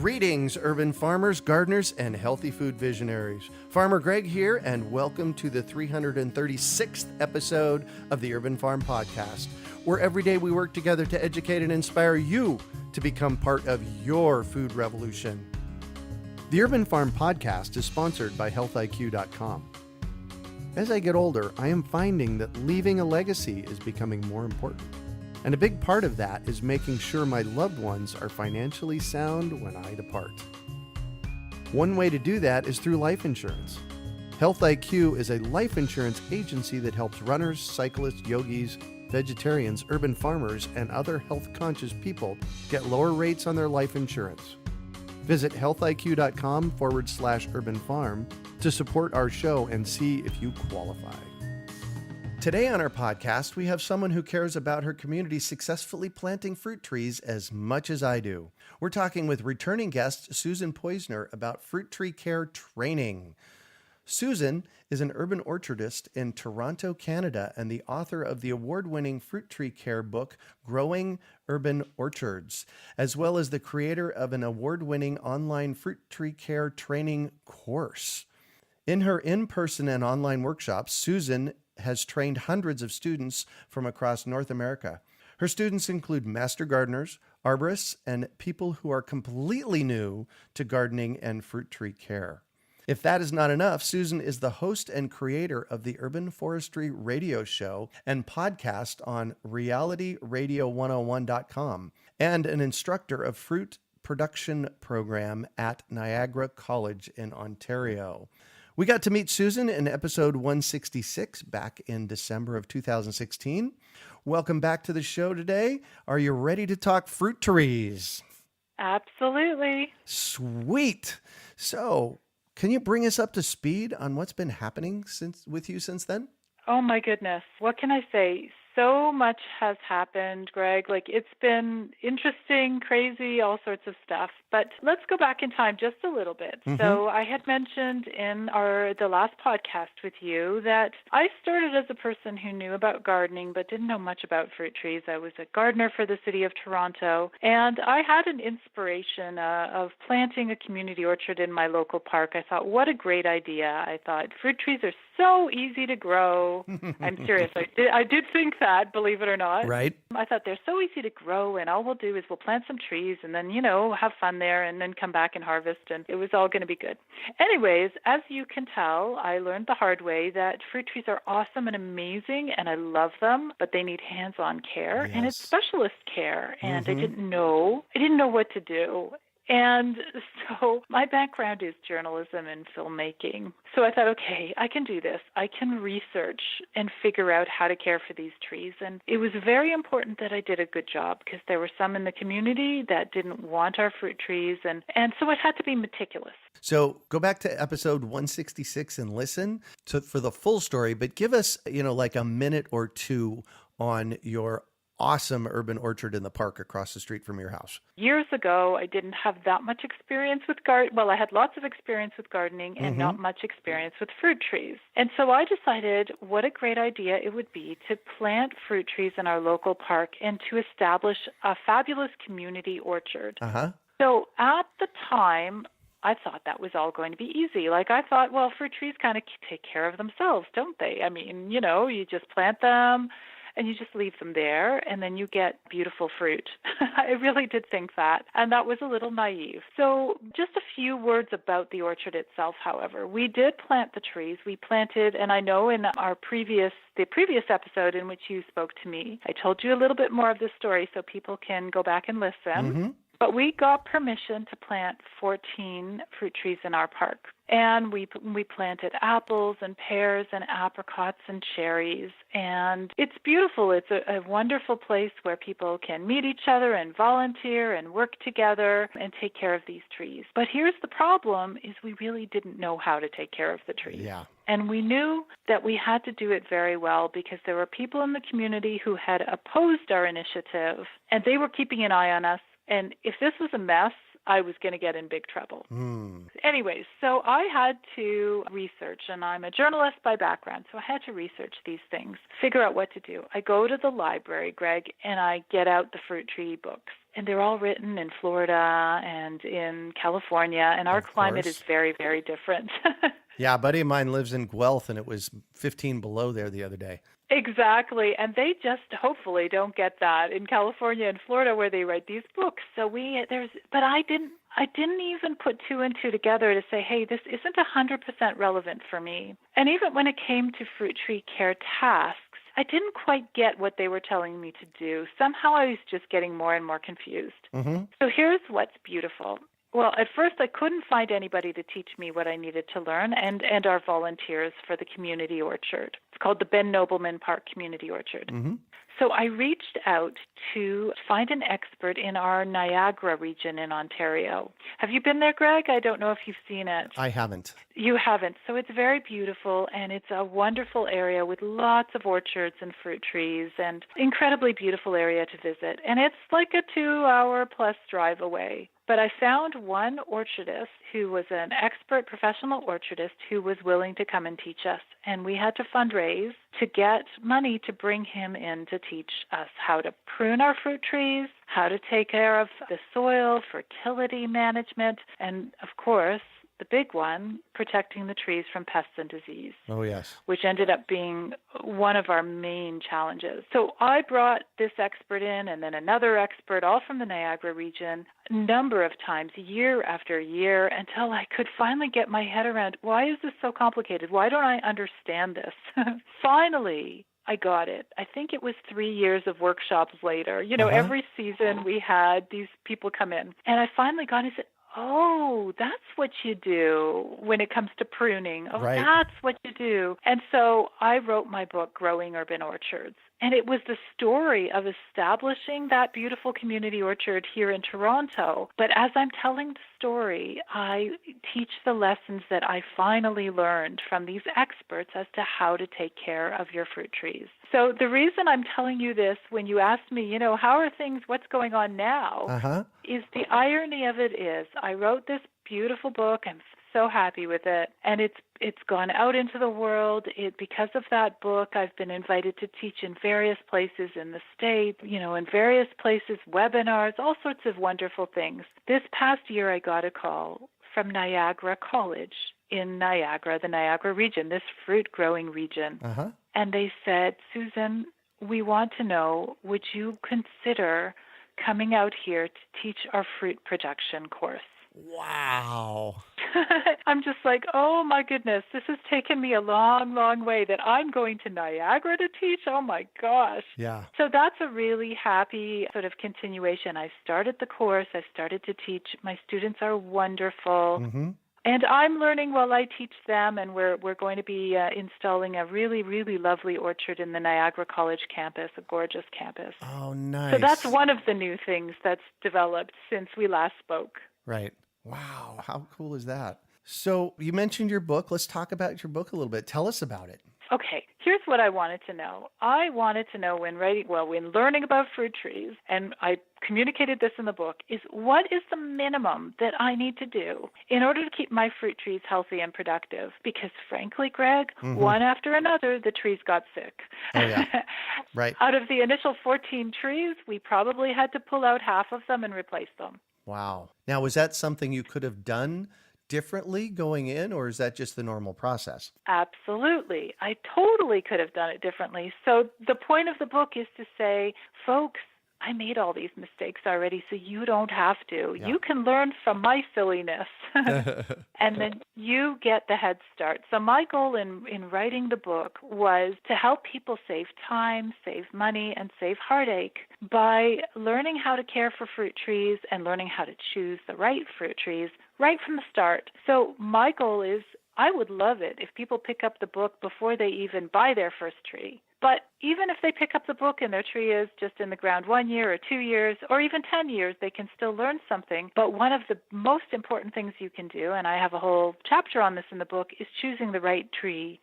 Greetings, urban farmers, gardeners, and healthy food visionaries. Farmer Greg here, and welcome to the 336th episode of the Urban Farm Podcast, where every day we work together to educate and inspire you to become part of your food revolution. The Urban Farm Podcast is sponsored by healthiq.com. As I get older, I am finding that leaving a legacy is becoming more important. And a big part of that is making sure my loved ones are financially sound when I depart. One way to do that is through life insurance. Health IQ is a life insurance agency that helps runners, cyclists, yogis, vegetarians, urban farmers, and other health-conscious people get lower rates on their life insurance. Visit healthiq.com/urban farm to support our show and see if you qualify. Today on our podcast, we have someone who cares about her community successfully planting fruit trees as much as I do. We're talking with returning guest Susan Poizner about fruit tree care training. Susan is an urban orchardist in Toronto, Canada, and the author of the award-winning fruit tree care book, Growing Urban Orchards, as well as the creator of an award-winning online fruit tree care training course. In her in-person and online workshops, Susan has trained hundreds of students from across North America. Her students include master gardeners, arborists, and people who are completely new to gardening and fruit tree care. If that is not enough, Susan is the host and creator of the Urban Forestry radio show and podcast on realityradio101.com and an instructor of fruit production program at Niagara College in Ontario. We got to meet Susan in episode 166 back in December of 2016. Welcome back to the show today. Are you ready to talk fruit trees? Absolutely. Sweet. So, can you bring us up to speed on what's been happening with you since then? Oh my goodness. What can I say? So much has happened, Greg. It's been interesting, crazy, all sorts of stuff. But let's go back in time just a little bit. Mm-hmm. So I had mentioned in the last podcast with you that I started as a person who knew about gardening but didn't know much about fruit trees. I was a gardener for the city of Toronto, and I had an inspiration of planting a community orchard in my local park. I thought, what a great idea. I thought fruit trees are so easy to grow. I'm serious. I did think that, believe it or not. Right. I thought they're so easy to grow, and all we'll do is we'll plant some trees and then, have fun there and then come back and harvest, and it was all going to be good. Anyways, as you can tell, I learned the hard way that fruit trees are awesome and amazing, and I love them, but they need hands-on care, and it's specialist care, and I didn't know what to do. And so my background is journalism and filmmaking. So I thought, okay, I can do this. I can research and figure out how to care for these trees. And it was very important that I did a good job because there were some in the community that didn't want our fruit trees. And so it had to be meticulous. So go back to episode 166 and listen for the full story, but give us, like a minute or two on your awesome urban orchard in the park across the street from your house. Years ago, I didn't have that much experience with Well, I had lots of experience with gardening and not much experience with fruit trees. And so I decided what a great idea it would be to plant fruit trees in our local park and to establish a fabulous community orchard. So at the time, I thought that was all going to be easy. I thought, well, fruit trees kind of take care of themselves, don't they? I mean, you just plant them, and you just leave them there, and then you get beautiful fruit. I really did think that, and that was a little naive. So just a few words about the orchard itself, however. We did plant the trees. We planted, and I know in the previous episode in which you spoke to me, I told you a little bit more of this story so people can go back and listen. But we got permission to plant 14 fruit trees in our park. And we planted apples and pears and apricots and cherries. And it's beautiful. It's a wonderful place where people can meet each other and volunteer and work together and take care of these trees. But here's the problem is we really didn't know how to take care of the trees. Yeah. And we knew that we had to do it very well because there were people in the community who had opposed our initiative, and they were keeping an eye on us. And if this was a mess, I was going to get in big trouble. Anyways, so I had to research, and I'm a journalist by background, so I had to research these things, figure out what to do. I go to the library, Greg, and I get out the fruit tree books. and they're all written in Florida and in California, and our climate is very, very different. Yeah, a buddy of mine lives in Guelph, and it was 15 below there the other day. Exactly. And they just hopefully don't get that in California and Florida where they write these books. So but I didn't even put two and two together to say, hey, this isn't 100% relevant for me. And even when it came to fruit tree care tasks, I didn't quite get what they were telling me to do. Somehow I was just getting more and more confused. Mm-hmm. So here's what's beautiful. Well, at first I couldn't find anybody to teach me what I needed to learn and our volunteers for the community orchard. It's called the Ben Nobleman Park Community Orchard. Mm-hmm. So I reached out to find an expert in our Niagara region in Ontario. Have you been there, Greg? I don't know if you've seen it. I haven't. You haven't. So it's very beautiful, and it's a wonderful area with lots of orchards and fruit trees and incredibly beautiful area to visit. And it's like a 2-hour-plus drive away. But I found one orchardist who was an expert professional orchardist who was willing to come and teach us. And we had to fundraise to get money to bring him in to teach us how to prune our fruit trees, how to take care of the soil, fertility management, and, of course, the big one, protecting the trees from pests and disease. Oh, yes. Which ended up being one of our main challenges. So I brought this expert in and then another expert, all from the Niagara region, a number of times, year after year, until I could finally get my head around, why is this so complicated? Why don't I understand this? Finally, I got it. I think it was 3 years of workshops later. Every season we had these people come in. And I finally got it and said, oh, that's what you do when it comes to pruning. Oh, right. That's what you do. And so I wrote my book, Growing Urban Orchards. And it was the story of establishing that beautiful community orchard here in Toronto. But as I'm telling the story, I teach the lessons that I finally learned from these experts as to how to take care of your fruit trees. So the reason I'm telling you this when you ask me, how are things, what's going on now, is the irony of it is I wrote this beautiful book. I'm so happy with it. And it's gone out into the world. Because of that book, I've been invited to teach in various places in the state, in various places, webinars, all sorts of wonderful things. This past year, I got a call from Niagara College in Niagara, the Niagara region, this fruit-growing region. And they said, Susan, we want to know, would you consider coming out here to teach our fruit production course? Wow. I'm just like, oh my goodness, this has taken me a long, long way that I'm going to Niagara to teach. Oh my gosh. Yeah. So that's a really happy sort of continuation. I started the course. I started to teach. My students are wonderful. Mm-hmm. And I'm learning while I teach them, and we're going to be installing a really, really lovely orchard in the Niagara College campus, a gorgeous campus. Oh, nice. So that's one of the new things that's developed since we last spoke. Right. Wow. How cool is that? So you mentioned your book. Let's talk about your book a little bit. Tell us about it. Okay, here's what I wanted to know. I wanted to know when learning about fruit trees, and I communicated this in the book, is what is the minimum that I need to do in order to keep my fruit trees healthy and productive? Because frankly, Greg, one after another, the trees got sick. Oh, yeah. Right. Out of the initial 14 trees, we probably had to pull out half of them and replace them. Wow. Now, was that something you could have done differently going in, or is that just the normal process? Absolutely. I totally could have done it differently. So the point of the book is to say, folks, I made all these mistakes already, so you don't have to. Yeah. You can learn from my silliness, and then you get the head start. So my goal in writing the book was to help people save time, save money, and save heartache by learning how to care for fruit trees and learning how to choose the right fruit trees right from the start. So my goal is, I would love it if people pick up the book before they even buy their first tree. But even if they pick up the book and their tree is just in the ground 1 year or 2 years or even 10 years, they can still learn something. But one of the most important things you can do, and I have a whole chapter on this in the book, is choosing the right tree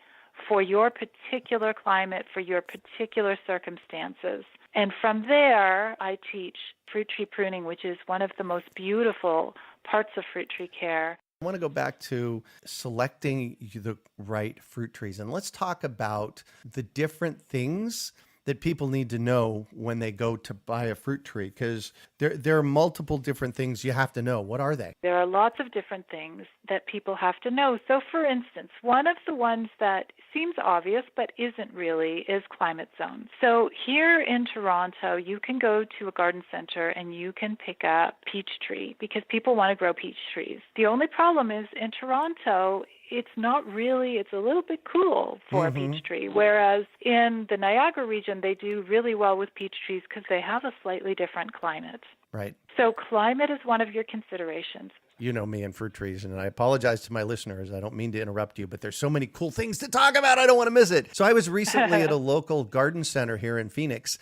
for your particular climate, for your particular circumstances. And from there, I teach fruit tree pruning, which is one of the most beautiful parts of fruit tree care. I want to go back to selecting the right fruit trees, and let's talk about the different things that people need to know when they go to buy a fruit tree? Because there are multiple different things you have to know. What are they? There are lots of different things that people have to know. So, for instance, one of the ones that seems obvious but isn't really is climate zone. So here in Toronto, you can go to a garden center and you can pick up peach tree because people want to grow peach trees. The only problem is in Toronto, it's a little bit cool for a peach tree, whereas in the Niagara region, they do really well with peach trees because they have a slightly different climate. Right. So climate is one of your considerations. You know me and fruit trees, and I apologize to my listeners. I don't mean to interrupt you, but there's so many cool things to talk about. I don't want to miss it. So I was recently at a local garden center here in Phoenix,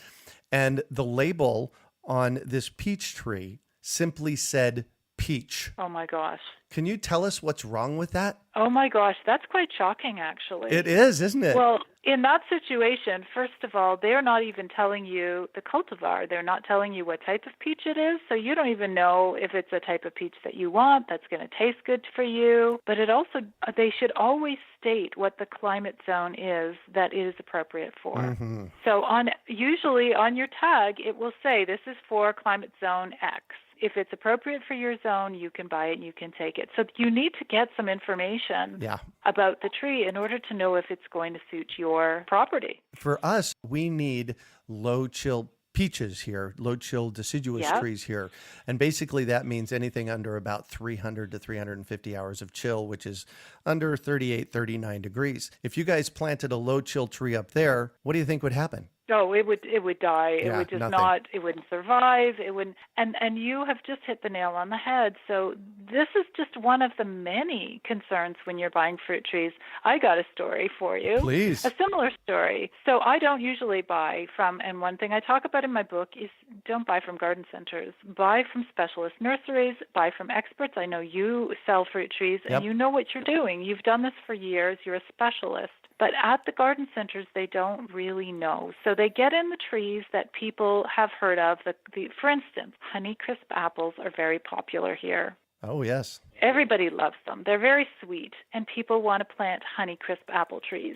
and the label on this peach tree simply said peach. Oh, my gosh. Can you tell us what's wrong with that? Oh, my gosh. That's quite shocking, actually. It is, isn't it? Well, in that situation, first of all, they're not even telling you the cultivar. They're not telling you what type of peach it is, so you don't even know if it's a type of peach that you want that's going to taste good for you. But they should always state what the climate zone is that it is appropriate for. So usually on your tag, it will say this is for climate zone X. If it's appropriate for your zone, you can buy it and you can take it. So you need to get some information about the tree in order to know if it's going to suit your property. For us, we need low chill peaches here, low chill deciduous trees here. And basically that means anything under about 300 to 350 hours of chill, which is under 38, 39 degrees. If you guys planted a low chill tree up there, what do you think would happen? No, it would die. Yeah, it would just nothing. it wouldn't survive. It wouldn't, and you have just hit the nail on the head. So this is just one of the many concerns when you're buying fruit trees. I got a story for you. Please. A similar story. So I don't usually buy from, and one thing I talk about in my book is don't buy from garden centers. Buy from specialist nurseries, buy from experts. I know you sell fruit trees and you know what you're doing. You've done this for years. You're a specialist. But at the garden centers, they don't really know. So they get in the trees that people have heard of. For instance, Honeycrisp apples are very popular here. Oh, yes. Everybody loves them. They're very sweet, and people want to plant Honeycrisp apple trees,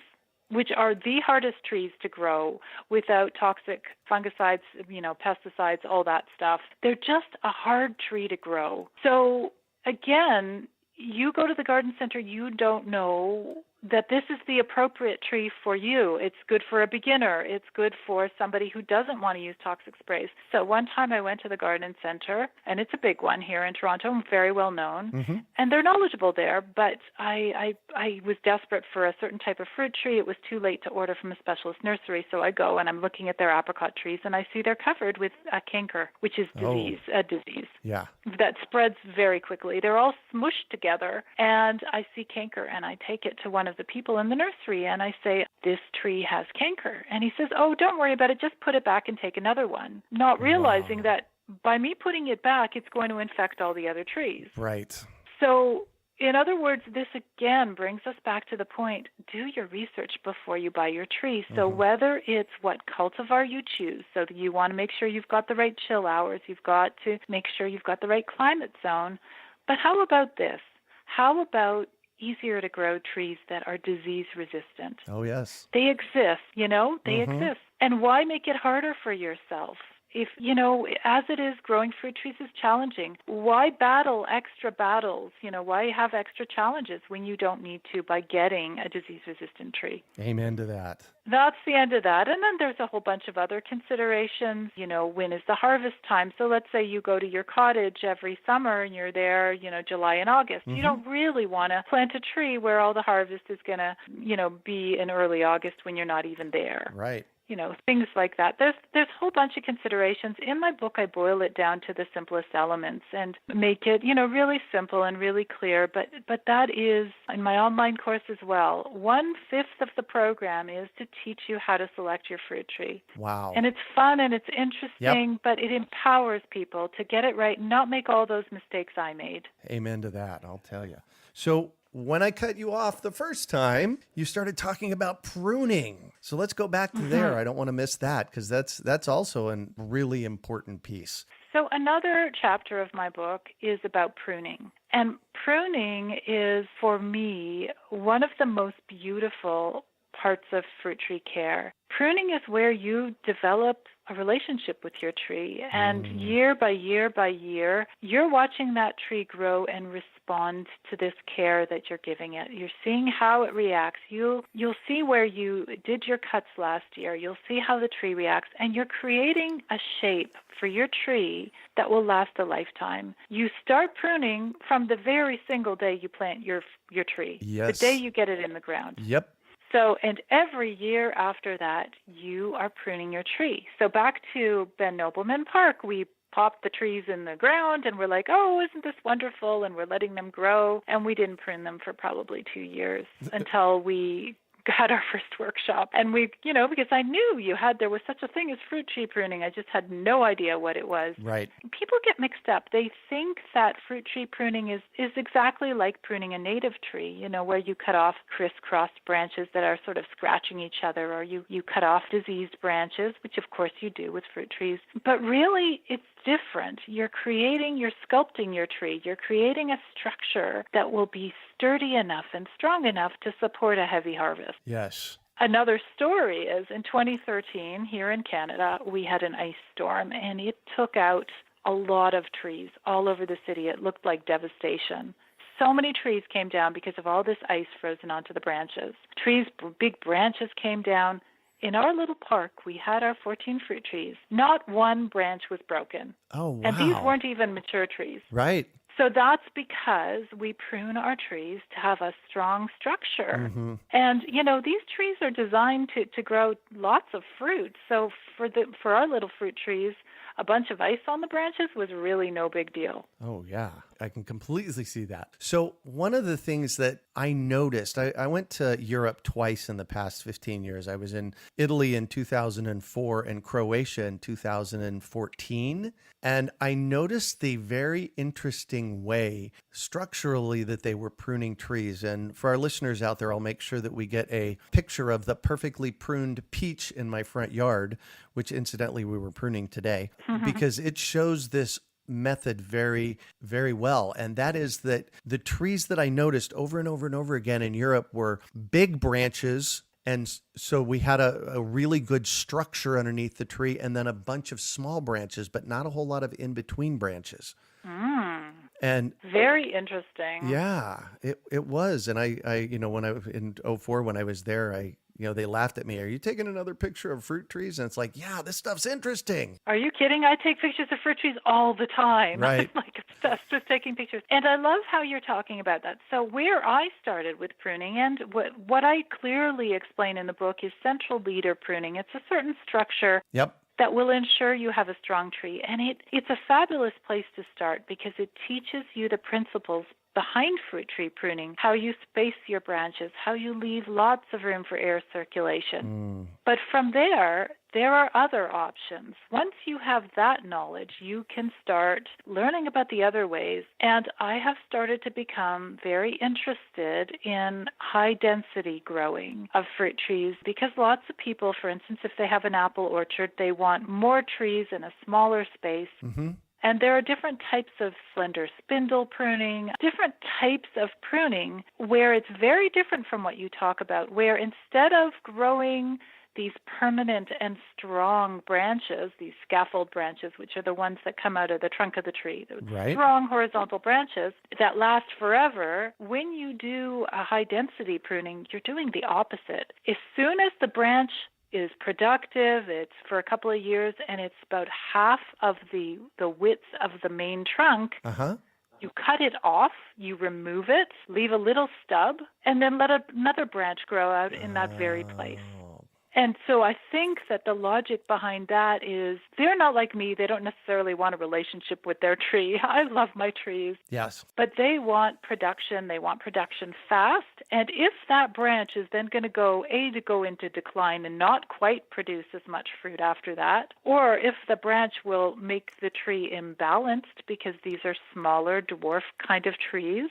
which are the hardest trees to grow without toxic fungicides, pesticides, all that stuff. They're just a hard tree to grow. So again, you go to the garden center, you don't know that this is the appropriate tree for you. It's good for a beginner. It's good for somebody who doesn't want to use toxic sprays. So one time I went to the garden center, and it's a big one here in Toronto, very well known, and they're knowledgeable there, but I was desperate for a certain type of fruit tree. It was too late to order from a specialist nursery, so I go and I'm looking at their apricot trees, and I see they're covered with a canker, which is a disease that spreads very quickly. They're all smushed together, and I see canker, and I take it to one of the people in the nursery and I say, this tree has canker. And he says, oh, don't worry about it. Just put it back and take another one. Not realizing that by me putting it back, it's going to infect all the other trees. Right. So in other words, this again brings us back to the point, do your research before you buy your tree. So whether it's what cultivar you choose, so that you want to make sure you've got the right chill hours, you've got to make sure you've got the right climate zone. But how about this? How about easier to grow trees that are disease resistant? Oh, yes. They exist, they exist. And why make it harder for yourself? If, as it is, growing fruit trees is challenging. Why battle extra battles? Why have extra challenges when you don't need to by getting a disease-resistant tree? Amen to that. That's the end of that. And then there's a whole bunch of other considerations. When is the harvest time? So let's say you go to your cottage every summer and you're there, July and August. You don't really want to plant a tree where all the harvest is going to, be in early August when you're not even there. Right. Things like that. There's a whole bunch of considerations. In my book, I boil it down to the simplest elements and make it, really simple and really clear. But that is in my online course as well. 1/5 of the program is to teach you how to select your fruit tree. Wow. And it's fun and it's interesting, but it empowers people to get it right and not make all those mistakes I made. Amen to that, I'll tell you. So when I cut you off the first time, you started talking about pruning. So let's go back to there. I don't want to miss that because that's also a really important piece. So another chapter of my book is about pruning. And pruning is, for me, one of the most beautiful parts of fruit tree care. Pruning is where you develop a relationship with your tree, and year by year by year, you're watching that tree grow and respond to this care that you're giving it. You're seeing how it reacts. You'll see where you did your cuts last year. You'll see how the tree reacts, and you're creating a shape for your tree that will last a lifetime. You start pruning from the very single day you plant your tree, Yes. the day you get it in the ground. Yep. So, and every year after that, you are pruning your tree. So back to Ben Nobleman Park, we popped the trees in the ground and we're like, oh, isn't this wonderful? And we're letting them grow. And we didn't prune them for probably 2 years until we had our first workshop. And we, because I knew there was such a thing as fruit tree pruning. I just had no idea what it was. Right. People get mixed up. They think that fruit tree pruning is exactly like pruning a native tree, where you cut off crisscrossed branches that are sort of scratching each other, or you cut off diseased branches, which of course you do with fruit trees. But really, it's different. You're sculpting your tree. You're creating a structure that will be sturdy enough and strong enough to support a heavy harvest. Yes. Another story is in 2013 here in Canada, we had an ice storm and it took out a lot of trees all over the city. It looked like devastation. So many trees came down because of all this ice frozen onto the branches. Big branches came down. In our little park, we had our 14 fruit trees. Not one branch was broken. Oh, wow. And these weren't even mature trees. Right. So that's because we prune our trees to have a strong structure. Mm-hmm. And, these trees are designed to grow lots of fruit. So for our little fruit trees, a bunch of ice on the branches was really no big deal. Oh, yeah. I can completely see that. So one of the things that I noticed, I went to Europe twice in the past 15 years. I was in Italy in 2004 and Croatia in 2014. And I noticed the very interesting way structurally that they were pruning trees. And for our listeners out there, I'll make sure that we get a picture of the perfectly pruned peach in my front yard, which incidentally we were pruning today, because it shows this method very, very well. And that is that the trees that I noticed over and over and over again in Europe were big branches. And so we had a really good structure underneath the tree and then a bunch of small branches, but not a whole lot of in-between branches. And very interesting. Yeah, it was. And I when I in '04 when I was there, they laughed at me. Are you taking another picture of fruit trees? And it's like, yeah, this stuff's interesting. Are you kidding? I take pictures of fruit trees all the time. Right. I'm like obsessed with taking pictures. And I love how you're talking about that. So where I started with pruning, and what I clearly explain in the book is central leader pruning. It's a certain structure. Yep. That will ensure you have a strong tree. And it's a fabulous place to start because it teaches you the principles behind fruit tree pruning, how you space your branches, how you leave lots of room for air circulation. But from there are other options. Once you have that knowledge, you can start learning about the other ways. And I have started to become very interested in high-density growing of fruit trees because lots of people, for instance, if they have an apple orchard, they want more trees in a smaller space. Mm-hmm. And there are different types of slender spindle pruning, different types of pruning where it's very different from what you talk about, where instead of growing these permanent and strong branches, these scaffold branches, which are the ones that come out of the trunk of the tree, the strong horizontal branches that last forever, when you do a high-density pruning, you're doing the opposite. As soon as the branch is productive, it's for a couple of years, and it's about half of the width of the main trunk. You cut it off, you remove it, leave a little stub, and then let another branch grow out in that very place. And so I think that the logic behind that is they're not like me. They don't necessarily want a relationship with their tree. I love my trees. Yes. But they want production. They want production fast. And if that branch is then going to go into decline and not quite produce as much fruit after that, or if the branch will make the tree imbalanced because these are smaller dwarf kind of trees,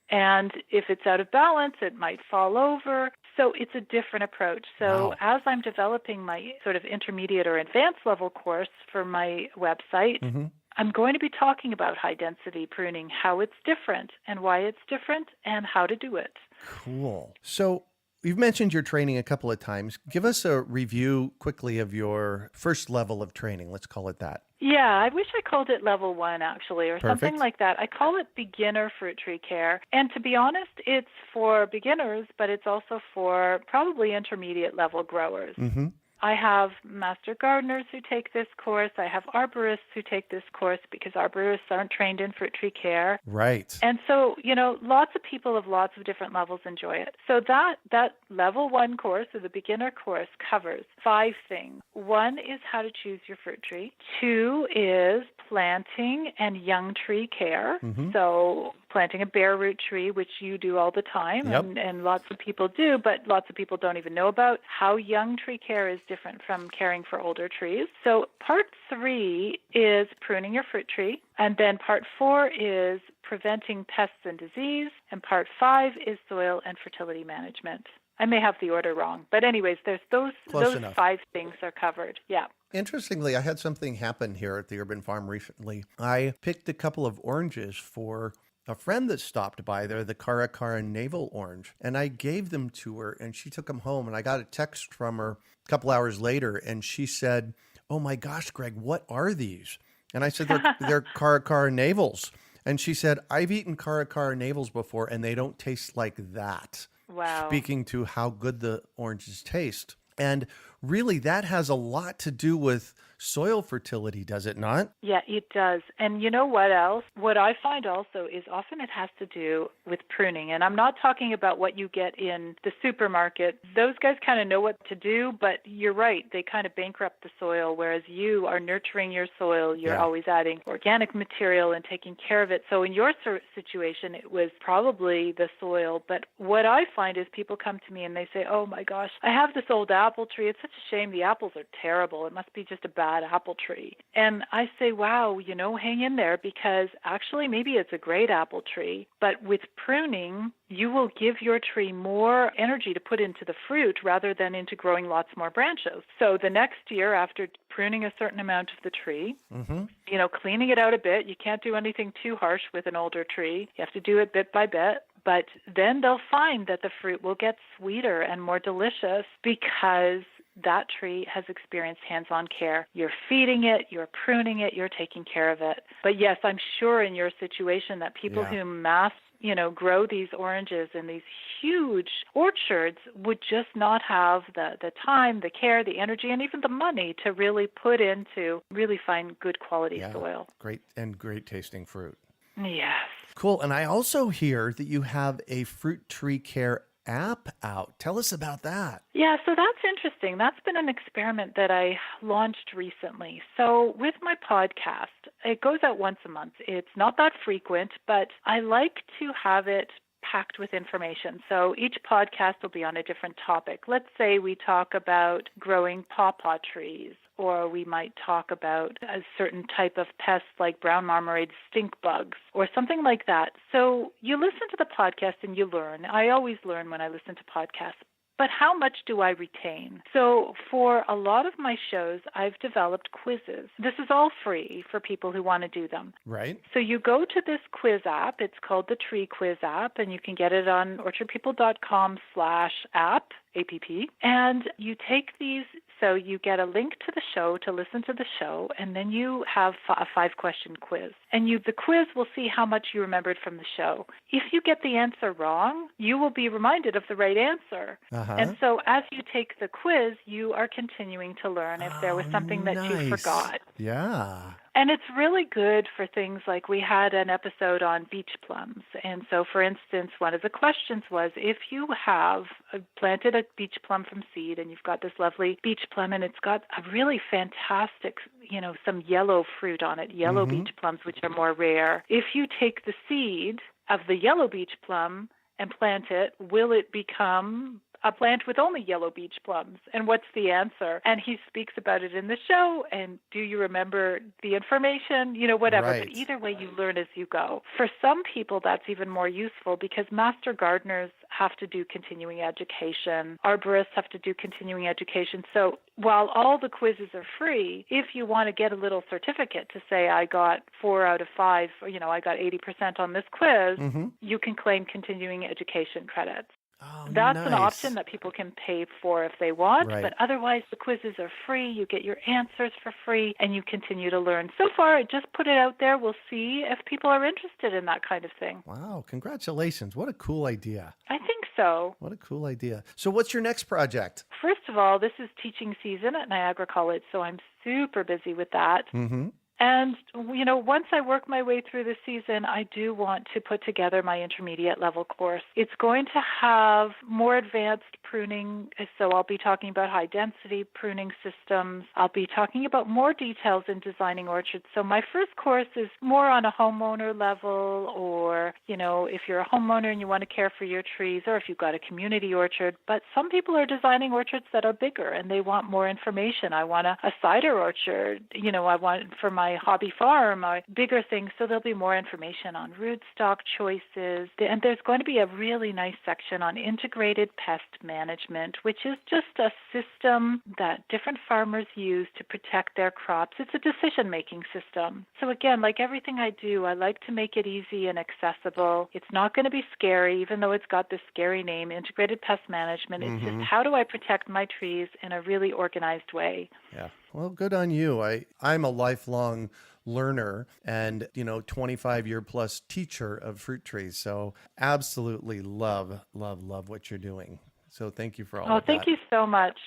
and if it's out of balance, it might fall over. So it's a different approach. So as I'm developing my sort of intermediate or advanced level course for my website, I'm going to be talking about high-density pruning, how it's different and why it's different and how to do it. Cool. So You've mentioned your training a couple of times. Give us a review quickly of your first level of training. Let's call it that. Yeah, I wish I called it level 1 actually, or something Perfect. like that. I call it beginner fruit tree care. And to be honest, it's for beginners, but it's also for probably intermediate level growers. Mm-hmm. I have master gardeners who take this course. I have arborists who take this course because arborists aren't trained in fruit tree care. Right. And so, lots of people of lots of different levels enjoy it. So that level 1 course, or the beginner course, covers 5 things. 1 is how to choose your fruit tree. 2 is planting and young tree care. Mm-hmm. So planting a bare root tree, which you do all the time, Yep. and lots of people do, but lots of people don't even know about how young tree care is different from caring for older trees. So part 3 is pruning your fruit tree, and then part 4 is preventing pests and disease, and part 5 is soil and fertility management. I may have the order wrong, but anyways, there's those enough. 5 things are covered. Yeah. Interestingly, I had something happen here at the urban farm recently. I picked a couple of oranges for a friend that stopped by there, the Cara navel orange, and I gave them to her and she took them home, and I got a text from her a couple hours later and she said, "Oh my gosh, Greg, what are these?" And I said, they're Cara navels. And she said, "I've eaten Cara navels before and they don't taste like that." Wow. Speaking to how good the oranges taste. And really, that has a lot to do with soil fertility, does it not? Yeah, it does. And you know what else? What I find also is often it has to do with pruning. And I'm not talking about what you get in the supermarket. Those guys kind of know what to do, but you're right. They kind of bankrupt the soil, whereas you are nurturing your soil. You're always adding organic material and taking care of it. So in your situation, it was probably the soil. But what I find is people come to me and they say, "Oh my gosh, I have this old apple tree. It's such a shame. The apples are terrible. It must be just a bad apple tree." And I say, wow, hang in there, because actually maybe it's a great apple tree, but with pruning, you will give your tree more energy to put into the fruit rather than into growing lots more branches. So the next year, after pruning a certain amount of the tree, cleaning it out a bit, you can't do anything too harsh with an older tree. You have to do it bit by bit. But then they'll find that the fruit will get sweeter and more delicious because that tree has experienced hands-on care. You're feeding it, you're pruning it, you're taking care of it. But yes, I'm sure in your situation that people who grow these oranges in these huge orchards would just not have the time, the care, the energy, and even the money to really put into really find good quality soil. Great tasting fruit. Yes. Cool. And I also hear that you have a fruit tree care app out. Tell us about that. Yeah, so that's interesting. That's been an experiment that I launched recently. So with my podcast, it goes out once a month. It's not that frequent, but I like to have it packed with information. So each podcast will be on a different topic. Let's say we talk about growing pawpaw trees, or we might talk about a certain type of pest like brown marmorated stink bugs or something like that. So you listen to the podcast and you learn. I always learn when I listen to podcasts. But how much do I retain? So for a lot of my shows, I've developed quizzes. This is all free for people who want to do them. Right. So you go to this quiz app. It's called the Tree Quiz app, and you can get it on orchardpeople.com/app, APP. And you take these, so you get a link to the show to listen to the show, and then you have a 5-question quiz. And the quiz will see how much you remembered from the show. If you get the answer wrong, you will be reminded of the right answer. And so as you take the quiz, you are continuing to learn if there was something that you forgot. Yeah. And it's really good for things like we had an episode on beach plums. And so, for instance, one of the questions was, if you have planted a beach plum from seed and you've got this lovely beach plum and it's got a really fantastic, some yellow fruit on it, yellow beach plums, which are more rare. If you take the seed of the yellow beach plum and plant it, will it become a plant with only yellow beach plums? And what's the answer? And he speaks about it in the show. And do you remember the information? Whatever. Right. But either way, you learn as you go. For some people, that's even more useful because master gardeners have to do continuing education. Arborists have to do continuing education. So while all the quizzes are free, if you want to get a little certificate to say, I got 4 out of 5, or, I got 80% on this quiz, you can claim continuing education credits. Oh, That's an nice. option that people can pay for if they want, Right. but otherwise the quizzes are free. You get your answers for free, and you continue to learn. So far, I just put it out there. We'll see if people are interested in that kind of thing. Wow. Congratulations. What a cool idea. I think so. What a cool idea. So what's your next project? First of all, this is teaching season at Niagara College, so I'm super busy with that. Mm-hmm. And, once I work my way through the season, I do want to put together my intermediate level course. It's going to have more advanced pruning, so I'll be talking about high density pruning systems. I'll be talking about more details in designing orchards. So my first course is more on a homeowner level, or, if you're a homeowner and you want to care for your trees, or if you've got a community orchard. But some people are designing orchards that are bigger and they want more information. I want a cider orchard, I want for my hobby farm, bigger things, so there'll be more information on rootstock choices. And there's going to be a really nice section on integrated pest management, which is just a system that different farmers use to protect their crops. It's a decision-making system. So again, like everything I do, I like to make it easy and accessible. It's not going to be scary, even though it's got this scary name, integrated pest management. It's just, how do I protect my trees in a really organized way? Yeah. Well, good on you. I'm a lifelong learner and, 25-year plus teacher of fruit trees. So absolutely love what you're doing. So thank you for all of that. Oh, thank you so much.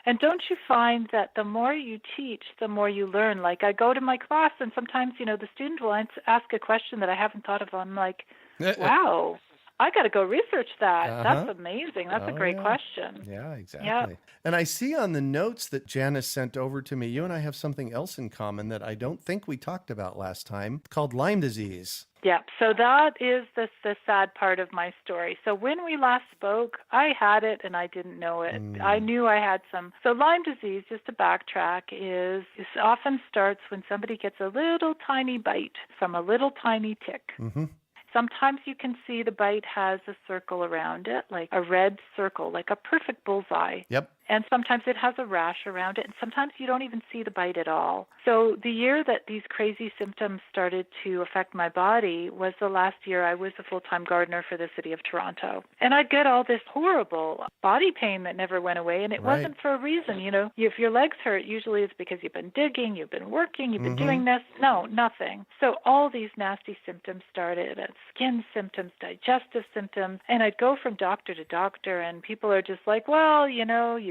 And don't you find that the more you teach, the more you learn? Like I go to my class and sometimes, the student will ask a question that I haven't thought of. I'm like, wow, I got to go research that. That's amazing. That's a great question. Yeah, exactly. Yep. And I see on the notes that Janice sent over to me, you and I have something else in common that I don't think we talked about last time, called Lyme disease. Yeah, so that is the sad part of my story. So when we last spoke, I had it and I didn't know it. I knew I had some. So Lyme disease, just to backtrack, is often starts when somebody gets a little tiny bite from a little tiny tick. Mm-hmm. Sometimes you can see the bite has a circle around it, like a red circle, like a perfect bullseye. Yep. And sometimes it has a rash around it, and sometimes you don't even see the bite at all. So the year that these crazy symptoms started to affect my body was the last year I was a full-time gardener for the city of Toronto. And I'd get all this horrible body pain that never went away, and it wasn't for a reason. If your legs hurt, usually it's because you've been digging, you've been working, you've been doing this. No, nothing. So all these nasty symptoms started, skin symptoms, digestive symptoms, and I'd go from doctor to doctor, and people are just like, well, you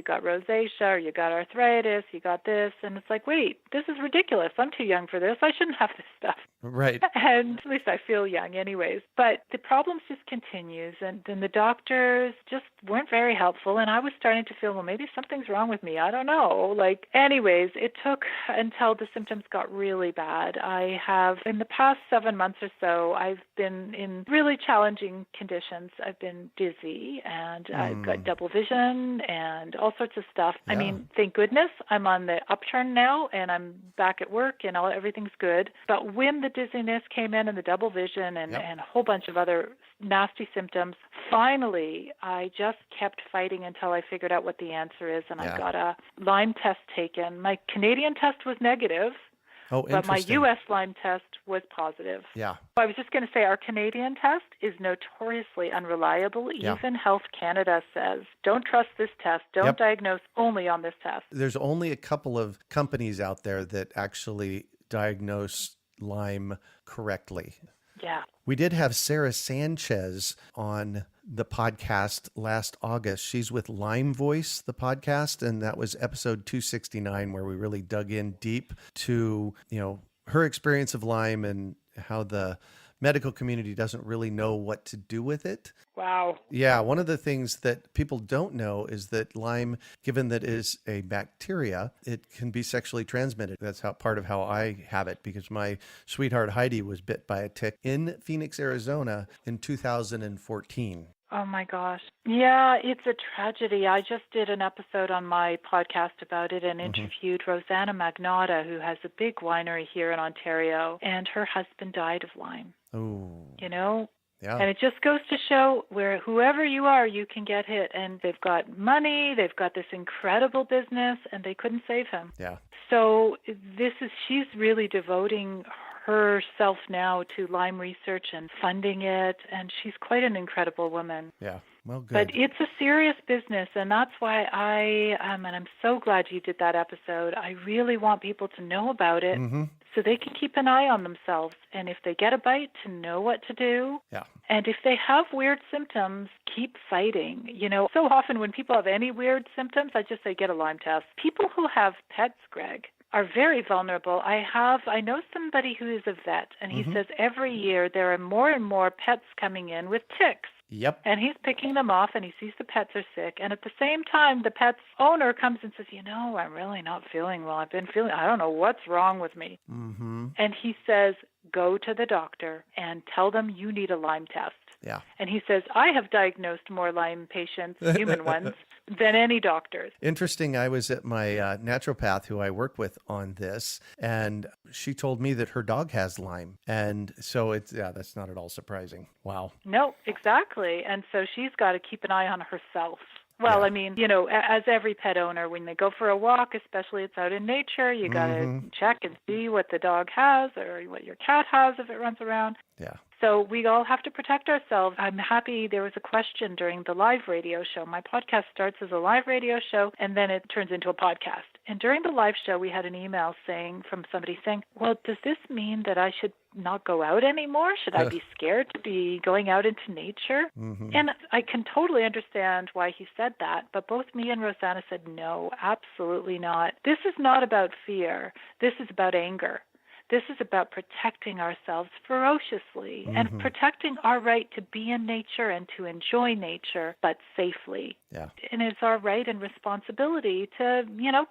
got rosacea, or you got arthritis, you got this, and it's like, wait, this is ridiculous. I'm too young for this. I shouldn't have this stuff. Right. And at least I feel young anyways. But the problems just continues, and then the doctors just weren't very helpful, and I was starting to feel, well, maybe something's wrong with me. I don't know. Anyways, it took until the symptoms got really bad. I have, in the past 7 months or so, I've been in really challenging conditions. I've been dizzy, and I've got double vision and all sorts of stuff. Yeah. I mean, thank goodness I'm on the upturn now, and I'm back at work, and everything's good. But when the dizziness came in and the double vision and a whole bunch of other nasty symptoms, finally, I just kept fighting until I figured out what the answer is, and I got a Lyme test taken. My Canadian test was negative. Oh, but my U.S. Lyme test was positive. Yeah. I was just going to say our Canadian test is notoriously unreliable. Yeah. Even Health Canada says, don't trust this test. Don't diagnose only on this test. There's only a couple of companies out there that actually diagnose Lyme correctly. Yeah. We did have Sarah Sanchez on the podcast last August. She's with Lyme Voice, the podcast, and that was episode 269, where we really dug in deep to, her experience of Lyme and how the medical community doesn't really know what to do with it. Wow. Yeah, one of the things that people don't know is that Lyme, given that it is a bacteria, it can be sexually transmitted. That's part of how I have it, because my sweetheart Heidi was bit by a tick in Phoenix, Arizona in 2014. Oh, my gosh. Yeah, it's a tragedy. I just did an episode on my podcast about it and interviewed Rosanna Magnotta, who has a big winery here in Ontario, and her husband died of Lyme. Oh. Yeah. And it just goes to show where whoever you are, you can get hit. And they've got money, they've got this incredible business, and they couldn't save him. Yeah. So she's really devoting herself now to Lyme research and funding it, and she's quite an incredible woman. Yeah. Well, good. But it's a serious business, and that's why and I'm so glad you did that episode. I really want people to know about it so they can keep an eye on themselves. And if they get a bite, to know what to do. Yeah. And if they have weird symptoms, keep fighting. So often when people have any weird symptoms, I just say get a Lyme test. People who have pets, Greg, are very vulnerable. I know somebody who is a vet, and he says every year there are more and more pets coming in with ticks. Yep. And he's picking them off, and he sees the pets are sick. And at the same time, the pet's owner comes and says, I'm really not feeling well. I don't know what's wrong with me. Mm-hmm. And he says, go to the doctor and tell them you need a Lyme test. Yeah. And he says, I have diagnosed more Lyme patients, human ones, than any doctors. Interesting. I was at my naturopath who I work with on this, and she told me that her dog has Lyme. And so that's not at all surprising. Wow. No, exactly. And so she's got to keep an eye on herself. Well, Yeah. I mean, as every pet owner, when they go for a walk, especially it's out in nature, you got to check and see what the dog has or what your cat has if it runs around. Yeah. So we all have to protect ourselves. I'm happy there was a question during the live radio show. My podcast starts as a live radio show, and then it turns into a podcast. And during the live show, we had an email from somebody saying, well, does this mean that I should not go out anymore? Should I be scared to be going out into nature? And I can totally understand why he said that, but both me and Rosanna said, no, absolutely not. This is not about fear. This is about anger. This is about protecting ourselves ferociously and protecting our right to be in nature and to enjoy nature, but safely. Yeah. And it's our right and responsibility to,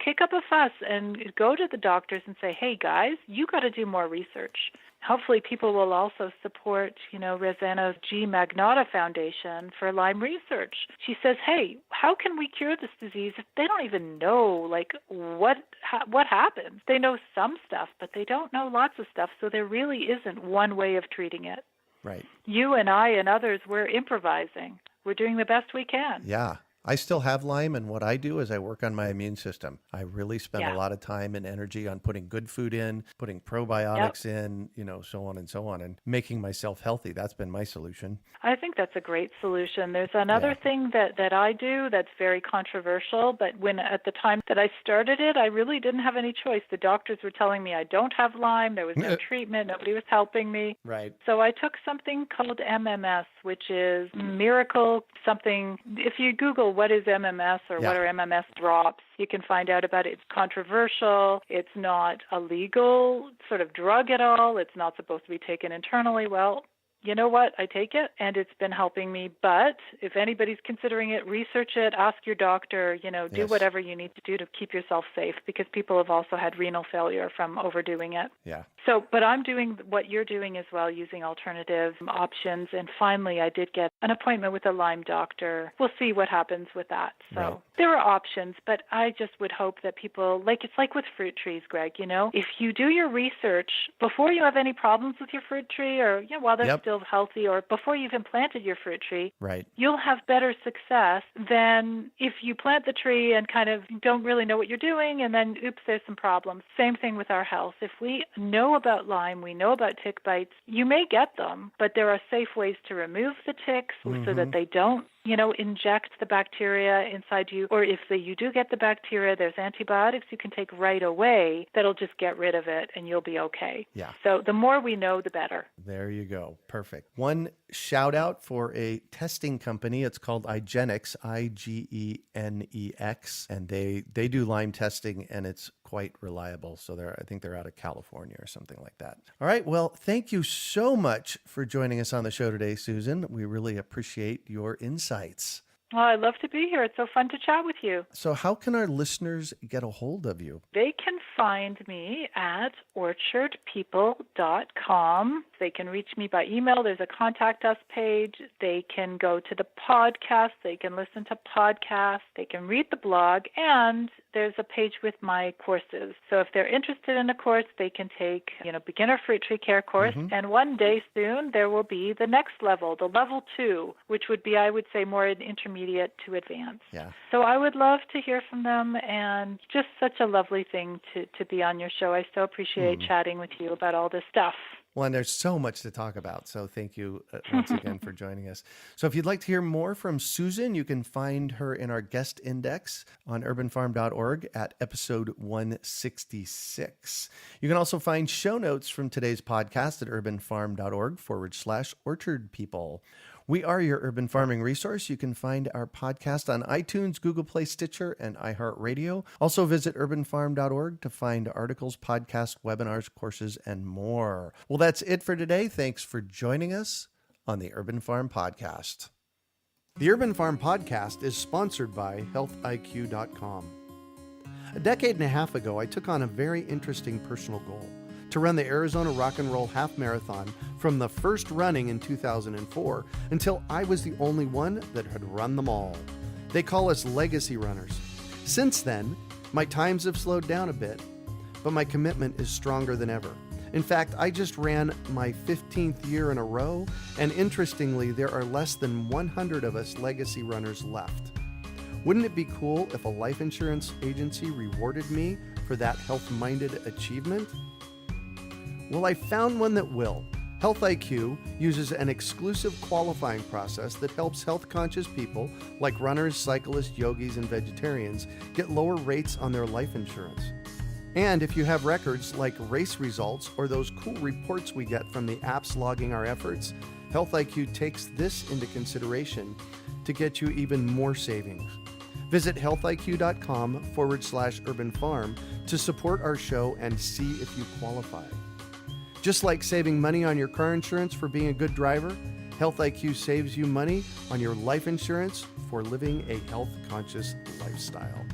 kick up a fuss and go to the doctors and say, hey, guys, you got to do more research. Hopefully people will also support, Rosanna's G. Magnata Foundation for Lyme research. She says, hey, how can we cure this disease if they don't even know, what happens? They know some stuff, but they don't know lots of stuff, so there really isn't one way of treating it. Right. You and I and others, we're improvising. We're doing the best we can. Yeah. I still have Lyme, and what I do is I work on my immune system. I really spend a lot of time and energy on putting good food in, putting probiotics in, so on and so on, and making myself healthy. That's been my solution. I think that's a great solution. There's another thing that I do that's very controversial, but at the time that I started it, I really didn't have any choice. The doctors were telling me I don't have Lyme. There was no treatment. Nobody was helping me. Right. So I took something called MMS, which is miracle something. If you Google what is MMS or what are MMS drops, you can find out about it. It's controversial. It's not a legal sort of drug at all. It's not supposed to be taken internally. Well, you know what? I take it, and it's been helping me. But if anybody's considering it, research it, ask your doctor, do whatever you need to do to keep yourself safe, because people have also had renal failure from overdoing it. Yeah. So, but I'm doing what you're doing as well, using alternative options. And finally, I did get an appointment with a Lyme doctor. We'll see what happens with that. So there are options, but I just would hope that people, it's like with fruit trees, Greg, if you do your research before you have any problems with your fruit tree or while they're still healthy or before you've even planted your fruit tree, you'll have better success than if you plant the tree and kind of don't really know what you're doing and then, oops, there's some problems. Same thing with our health. If we know about Lyme, we know about tick bites, you may get them, but there are safe ways to remove the ticks so that they don't inject the bacteria inside you. Or if you do get the bacteria, there's antibiotics you can take right away that'll just get rid of it and you'll be okay. Yeah. So the more we know, the better. There you go. Perfect. One shout out for a testing company. It's called IGeneX, IGENEX, and they do Lyme testing, and it's quite reliable. So I think they're out of California or something like that. All right. Well, thank you so much for joining us on the show today, Susan. We really appreciate your insights. Well, I love to be here. It's so fun to chat with you. So how can our listeners get a hold of you? They can find me at orchardpeople.com. They can reach me by email. There's a contact us page. They can go to the podcast. They can listen to podcasts. They can read the blog. And there's a page with my courses. So if they're interested in a course, they can take, beginner fruit tree care course. And one day soon, there will be the next level, the level 2, which would be, I would say, more an intermediate intermediate to advanced. Yeah. So I would love to hear from them, and just such a lovely thing to be on your show. I so appreciate chatting with you about all this stuff. Well, and there's so much to talk about. So thank you once again for joining us. So if you'd like to hear more from Susan, you can find her in our guest index on urbanfarm.org at episode 166. You can also find show notes from today's podcast at urbanfarm.org/orchard people. We are your urban farming resource. You can find our podcast on iTunes, Google Play, Stitcher, and iHeartRadio. Also visit urbanfarm.org to find articles, podcasts, webinars, courses, and more. Well, that's it for today. Thanks for joining us on the Urban Farm Podcast. The Urban Farm Podcast is sponsored by healthiq.com. A decade and a half ago, I took on a very interesting personal goal: to run the Arizona Rock and Roll Half Marathon from the first running in 2004 until I was the only one that had run them all. They call us legacy runners. Since then, my times have slowed down a bit, but my commitment is stronger than ever. In fact, I just ran my 15th year in a row, and interestingly, there are less than 100 of us legacy runners left. Wouldn't it be cool if a life insurance agency rewarded me for that health-minded achievement? Well, I found one that will. Health IQ uses an exclusive qualifying process that helps health-conscious people like runners, cyclists, yogis, and vegetarians get lower rates on their life insurance. And if you have records like race results or those cool reports we get from the apps logging our efforts, Health IQ takes this into consideration to get you even more savings. Visit healthiq.com/urbanfarm to support our show and see if you qualify. Just like saving money on your car insurance for being a good driver, Health IQ saves you money on your life insurance for living a health-conscious lifestyle.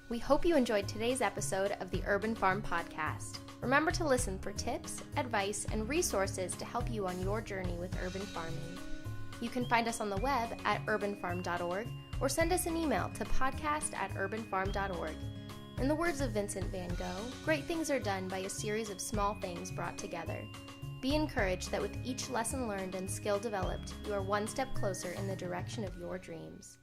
We hope you enjoyed today's episode of the Urban Farm Podcast. Remember to listen for tips, advice, and resources to help you on your journey with urban farming. You can find us on the web at urbanfarm.org or send us an email to podcast@urbanfarm.org. In the words of Vincent van Gogh, great things are done by a series of small things brought together. Be encouraged that with each lesson learned and skill developed, you are one step closer in the direction of your dreams.